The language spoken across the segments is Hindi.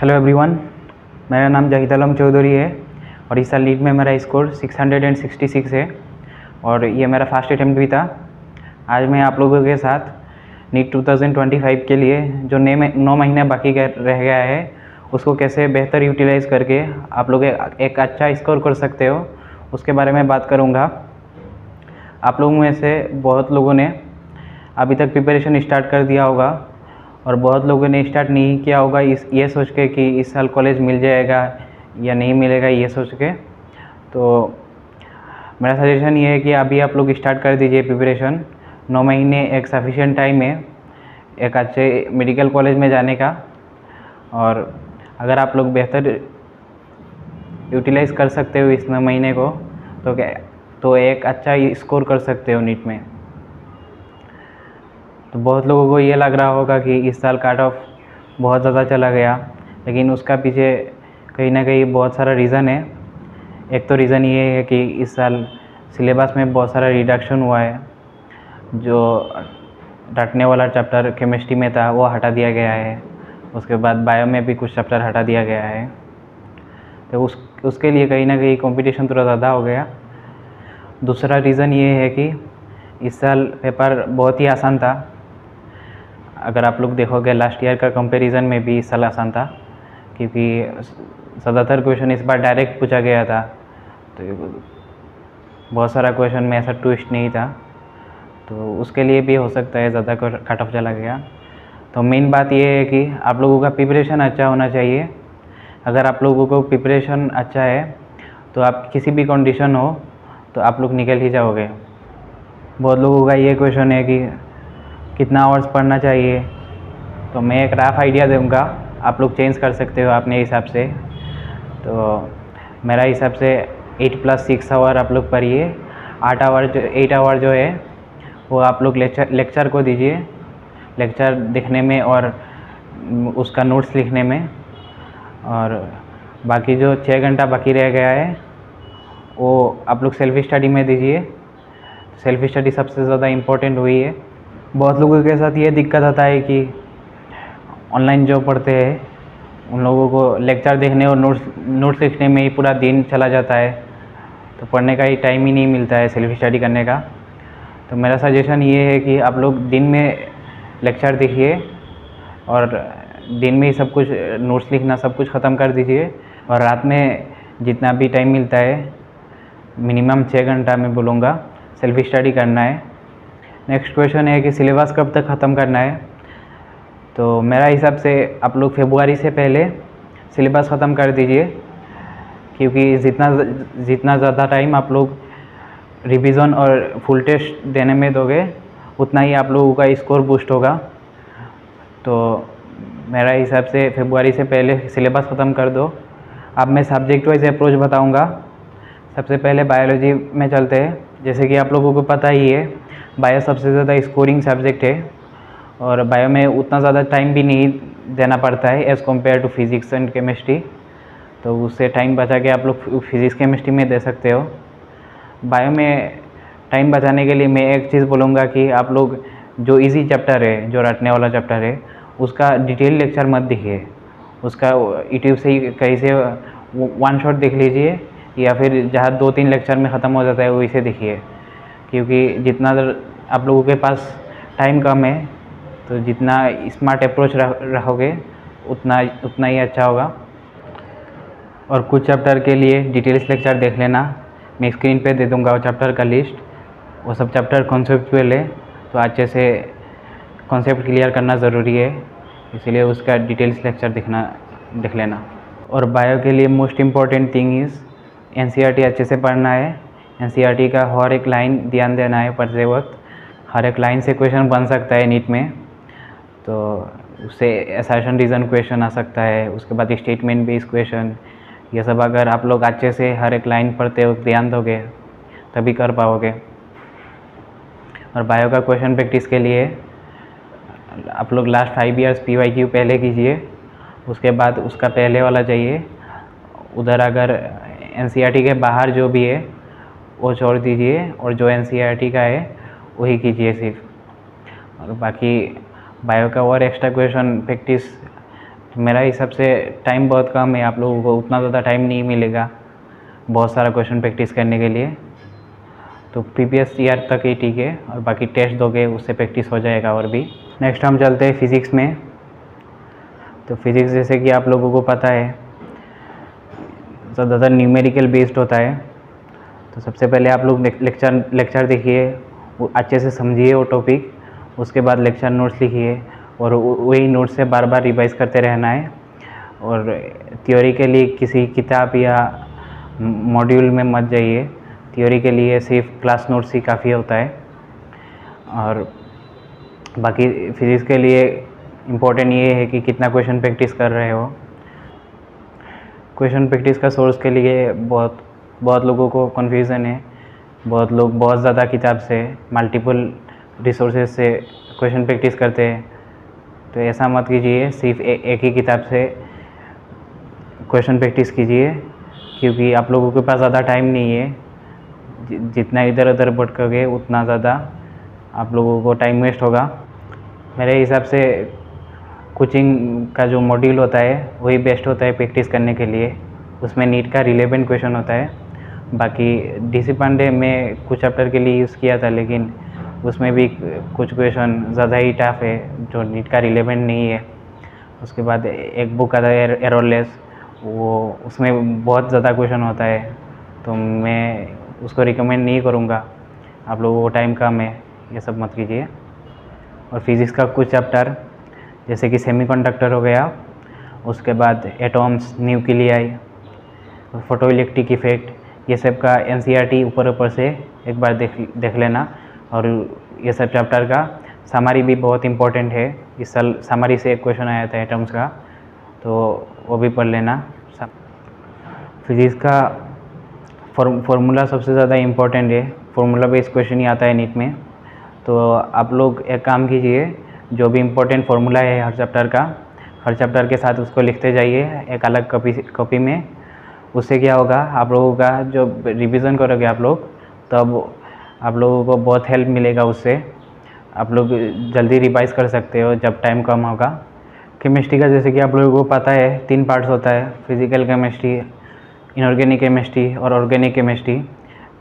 हेलो एवरीवन, मेरा नाम जाहिद आलम चौधरी है और इस साल नीट में मेरा स्कोर 666 है और ये मेरा फर्स्ट अटैम्प्ट भी था। आज मैं आप लोगों के साथ नीट 2025 के लिए जो 9 महीने बाकी रह गया है उसको कैसे बेहतर यूटिलाइज़ करके आप लोग एक अच्छा स्कोर कर सकते हो उसके बारे में बात करूँगा। आप लोगों में से बहुत लोगों ने अभी तक प्रिपरेशन स्टार्ट कर दिया होगा और बहुत लोगों ने स्टार्ट नहीं किया होगा ये सोच के कि इस साल कॉलेज मिल जाएगा या नहीं मिलेगा ये सोच के। तो मेरा सजेशन ये है कि अभी आप लोग स्टार्ट कर दीजिए प्रिपरेशन। 9 महीने एक सफिशिएंट टाइम है एक अच्छे मेडिकल कॉलेज में जाने का, और अगर आप लोग बेहतर यूटिलाइज़ कर सकते हो इस 9 महीने को तो एक अच्छा स्कोर कर सकते हो नीट में। तो बहुत लोगों को ये लग रहा होगा कि इस साल कट ऑफ बहुत ज़्यादा चला गया, लेकिन उसका पीछे कहीं ना कहीं बहुत सारा रीज़न है। एक तो रीज़न ये है कि इस साल सिलेबस में बहुत सारा रिडक्शन हुआ है। जो रटने वाला चैप्टर केमिस्ट्री में था वो हटा दिया गया है, उसके बाद बायो में भी कुछ चैप्टर हटा दिया गया है। तो उसके लिए कहीं ना कहीं कंपटीशन थोड़ा ज़्यादा हो गया। दूसरा रीज़न ये है कि इस साल पेपर बहुत ही आसान था। अगर आप लोग देखोगे लास्ट ईयर का कंपैरिजन में भी इस साल आसान था, क्योंकि ज़्यादातर क्वेश्चन इस बार डायरेक्ट पूछा गया था। तो बहुत सारा क्वेश्चन में ऐसा ट्विस्ट नहीं था, तो उसके लिए भी हो सकता है ज़्यादा कट ऑफ चला गया। तो मेन बात ये है कि आप लोगों का प्रिपरेशन अच्छा होना चाहिए। अगर आप लोगों को प्रिपरेशन अच्छा है तो आप किसी भी कंडीशन हो तो आप लोग निकल ही जाओगे। बहुत लोगों का ये क्वेश्चन है कि कितना आवर्स पढ़ना चाहिए, तो मैं एक रफ आइडिया दूंगा, आप लोग चेंज कर सकते हो अपने हिसाब से। तो मेरा हिसाब से 8 + 6 आवर आप लोग पढ़िए। 8 आवर जो है वो आप लोग लेक्चर को दीजिए, लेक्चर देखने में और उसका नोट्स लिखने में। और बाकी जो 6 घंटा बाकी रह गया है वो आप लोग सेल्फ स्टडी में दीजिए। सेल्फ स्टडी सबसे ज़्यादा इम्पोर्टेंट हुई है। बहुत लोगों के साथ ये दिक्कत आता है कि ऑनलाइन जो पढ़ते हैं उन लोगों को लेक्चर देखने और नोट्स लिखने में ही पूरा दिन चला जाता है, तो पढ़ने का ही टाइम ही नहीं मिलता है सेल्फ स्टडी करने का। तो मेरा सजेशन ये है कि आप लोग दिन में लेक्चर देखिए और दिन में ही सब कुछ नोट्स लिखना सब कुछ ख़त्म कर दीजिए, और रात में जितना भी टाइम मिलता है मिनिमम 6 घंटा मैं बोलूँगा सेल्फ स्टडी करना है। नेक्स्ट क्वेश्चन है कि सिलेबस कब तक ख़त्म करना है। तो मेरा हिसाब से आप लोग फरवरी से पहले सिलेबस ख़त्म कर दीजिए, क्योंकि जितना ज़्यादा टाइम आप लोग रिवीजन और फुल टेस्ट देने में दोगे उतना ही आप लोगों का स्कोर बूस्ट होगा। तो मेरा हिसाब से फरवरी से पहले सिलेबस ख़त्म कर दो। अब मैं सब्जेक्ट वाइज अप्रोच बताऊंगा। सबसे पहले बायोलॉजी में चलते हैं। जैसे कि आप लोगों को पता ही है बायो सबसे ज़्यादा स्कोरिंग सब्जेक्ट है, और बायो में उतना ज़्यादा टाइम भी नहीं देना पड़ता है as compare to physics and chemistry. तो उससे टाइम बचा के आप लोग फिज़िक्स केमिस्ट्री में दे सकते हो। बायो में टाइम बचाने के लिए मैं एक चीज़ बोलूँगा कि आप लोग जो इजी चैप्टर है, जो रटने वाला चैप्टर है, उसका डिटेल लेक्चर मत देखिए। उसका यूट्यूब से ही कहीं से वन शॉट देख लीजिए, या फिर जहाँ 2-3 लेक्चर में ख़त्म हो जाता है वो इसे देखिए। क्योंकि जितना आप लोगों के पास टाइम कम है तो जितना स्मार्ट अप्रोच रहोगे उतना ही अच्छा होगा। और कुछ चैप्टर के लिए डिटेल्स लेक्चर देख लेना, मैं स्क्रीन पे दे दूँगा वो चैप्टर का लिस्ट। वो सब चैप्टर कॉन्सेप्चुअल है, तो अच्छे से कॉन्सेप्ट क्लियर करना ज़रूरी है, इसीलिए उसका डिटेल्स लेक्चर देख लेना। और बायो के लिए most important thing is NCERT अच्छे से पढ़ना है। एनसीईआरटी का हर एक लाइन ध्यान देना है पढ़ते वक्त। हर एक लाइन से क्वेश्चन बन सकता है नीट में, तो उससे असर्शन रीज़न क्वेश्चन आ सकता है, उसके बाद स्टेटमेंट बेस्ड क्वेश्चन। ये सब अगर आप लोग अच्छे से हर एक लाइन पढ़ते वक्त ध्यान दोगे तभी कर पाओगे। और बायो का क्वेश्चन प्रैक्टिस के लिए आप लोग लास्ट 5 ईयर्स PYQ पहले कीजिए, उसके बाद उसका पहले वाला चाहिए। उधर अगर एनसीईआरटी के बाहर जो भी है वो छोड़ दीजिए, और जो एनसीईआरटी का है वही कीजिए सिर्फ। और बाकी बायो का और एक्स्ट्रा क्वेश्चन प्रैक्टिस मेरा हिसाब से टाइम बहुत कम है, आप लोगों को उतना ज़्यादा टाइम नहीं मिलेगा बहुत सारा क्वेश्चन प्रैक्टिस करने के लिए। तो प्रीवियस ईयर तक ही ठीक है, और बाकी टेस्ट दोगे उससे प्रैक्टिस हो जाएगा और भी। नेक्स्ट हम चलते हैं फिज़िक्स में। तो फिज़िक्स जैसे कि आप लोगों को पता है ज़्यादातर न्यूमेरिकल बेस्ड होता है। तो सबसे पहले आप लोग लेक्चर देखिए, वो अच्छे से समझिए वो टॉपिक, उसके बाद लेक्चर नोट्स लिखिए और वही नोट्स से बार बार रिवाइज करते रहना है। और थ्योरी के लिए किसी किताब या मॉड्यूल में मत जाइए, थ्योरी के लिए सिर्फ क्लास नोट्स ही काफ़ी होता है। और बाकी फिज़िक्स के लिए इम्पोर्टेंट ये है कि कितना क्वेश्चन प्रैक्टिस कर रहे हो। क्वेश्चन प्रैक्टिस का सोर्स के लिए बहुत लोगों को कन्फ्यूज़न है। बहुत लोग बहुत ज़्यादा किताब से, मल्टीपल रिसोर्सेज से क्वेश्चन प्रैक्टिस करते हैं। तो ऐसा मत कीजिए, सिर्फ एक ही किताब से क्वेश्चन प्रैक्टिस कीजिए, क्योंकि आप लोगों के पास ज़्यादा टाइम नहीं है। जितना इधर उधर भटकोगे उतना ज़्यादा आप लोगों को टाइम वेस्ट होगा। मेरे हिसाब से कोचिंग का जो मॉड्यूल होता है वही बेस्ट होता है प्रैक्टिस करने के लिए। उसमें नीट का रिलेवेंट क्वेश्चन होता है। बाकी डीसी पांडे में कुछ चैप्टर के लिए यूज़ किया था, लेकिन उसमें भी कुछ क्वेश्चन ज़्यादा ही टफ है जो नीट का रिलेवेंट नहीं है। उसके बाद एक बुक आता है एररलेस, वो उसमें बहुत ज़्यादा क्वेश्चन होता है, तो मैं उसको रिकमेंड नहीं करूँगा। आप लोगों को टाइम कम है, ये सब मत कीजिए। और फिज़िक्स का कुछ चैप्टर जैसे कि सेमीकंडक्टर हो गया, उसके बाद atoms, nuclei, photo electric effect, ये सब का एनसीईआरटी ऊपर से एक बार देख लेना। और ये सब चैप्टर का समरी भी बहुत इम्पोर्टेंट है। इस साल समरी से एक क्वेश्चन आया था एटम्स का, तो वो भी पढ़ लेना। फिज़िक्स का फॉर्मूला सबसे ज़्यादा इम्पोर्टेंट है, फॉर्मूला बेस्ड क्वेश्चन ही आता है नीट में। तो आप लोग एक काम कीजिए, जो भी इम्पोर्टेंट फार्मूला है हर चैप्टर के साथ उसको लिखते जाइए एक अलग कॉपी में। उससे क्या होगा, आप लोगों का जो रिवीजन करोगे आप लोग, तब आप लोगों को बहुत हेल्प मिलेगा। उससे आप लोग जल्दी रिवाइज कर सकते हो जब टाइम कम होगा। केमिस्ट्री का जैसे कि आप लोगों को पता है 3 पार्ट्स होता है, फिजिकल केमिस्ट्री, इनऑर्गेनिक केमिस्ट्री और ऑर्गेनिक केमिस्ट्री।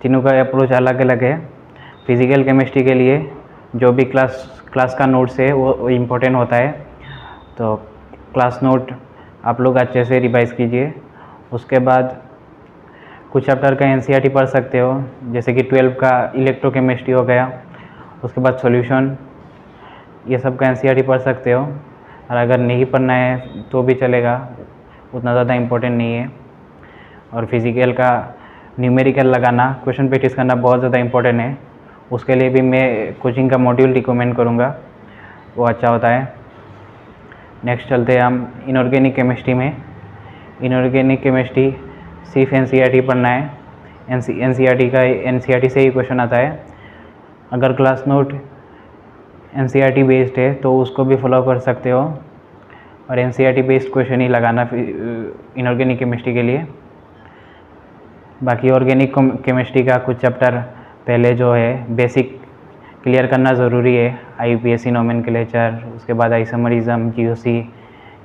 तीनों का अप्रोच अलग अलग है। फिजिकल केमिस्ट्री के लिए जो भी क्लास का नोट्स है वो इम्पोर्टेंट होता है, तो क्लास नोट आप लोग अच्छे से रिवाइज कीजिए। उसके बाद कुछ चैप्टर का एनसीईआरटी पढ़ सकते हो, जैसे कि 12 का इलेक्ट्रोकेमिस्ट्री हो गया। उसके बाद सॉल्यूशन, ये सब का एनसीईआरटी पढ़ सकते हो। और अगर नहीं पढ़ना है तो भी चलेगा, उतना ज़्यादा इम्पोर्टेंट नहीं है। और फिजिकल का न्यूमेरिकल लगाना, क्वेश्चन प्रैक्टिस करना बहुत ज़्यादा इम्पोर्टेंट है। उसके लिए भी मैं कोचिंग का मॉड्यूल रिकमेंड करूँगा, वो अच्छा होता है। नेक्स्ट चलते हैं हम इनऑर्गेनिक केमिस्ट्री में। इनऑर्गेनिक केमिस्ट्री सिर्फ एनसीईआरटी पढ़ना है। एनसीईआरटी से ही क्वेश्चन आता है। अगर क्लास नोट एनसीईआरटी बेस्ड है तो उसको भी फॉलो कर सकते हो, और एनसीईआरटी बेस्ड क्वेश्चन ही लगाना इनऑर्गेनिक केमिस्ट्री के लिए। बाकी ऑर्गेनिक केमिस्ट्री का कुछ चैप्टर पहले जो है बेसिक क्लियर करना ज़रूरी है, आईयूपीएसी नोमेनक्लेचर, उसके बाद आइसोमरिज्म, जीओसी,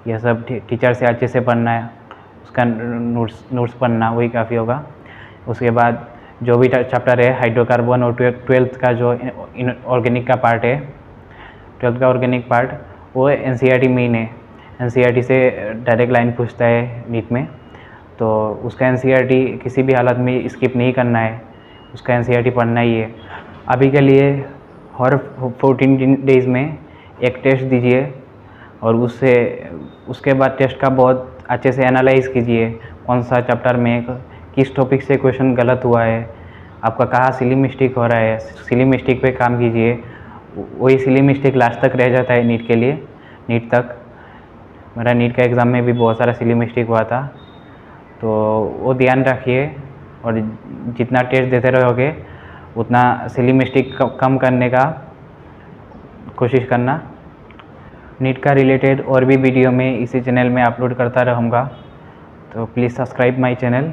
ये सब टीचर से अच्छे से पढ़ना है। उसका नोट्स पढ़ना वही काफ़ी होगा। उसके बाद जो भी चैप्टर है हाइड्रोकार्बन और 12th का जो ऑर्गेनिक का पार्ट है, 12th का ऑर्गेनिक पार्ट, वो एनसीईआरटी मेन है। एनसीईआरटी से डायरेक्ट लाइन पूछता है नीट में, तो उसका एनसीईआरटी किसी भी हालत में स्किप नहीं करना है, उसका एनसीईआरटी पढ़ना ही है। अभी के लिए हर 14 डेज़ में एक टेस्ट दीजिए, और उसके बाद टेस्ट का बहुत अच्छे से एनालाइज कीजिए, कौन सा चैप्टर में किस टॉपिक से क्वेश्चन गलत हुआ है, आपका कहाँ सिली मिस्टेक हो रहा है, सिली मिस्टेक पे काम कीजिए। वही सिली मिस्टेक लास्ट तक रह जाता है नीट के लिए, नीट तक। मेरा नीट का एग्ज़ाम में भी बहुत सारा सिली मिस्टेक हुआ था, तो वो ध्यान रखिए। और जितना टेस्ट देते रहोगे उतना सिली मिस्टेक कम करने का कोशिश करना। नीट का रिलेटेड और भी वीडियो में इसी चैनल में अपलोड करता रहूँगा, तो please subscribe my channel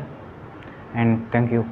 and thank you.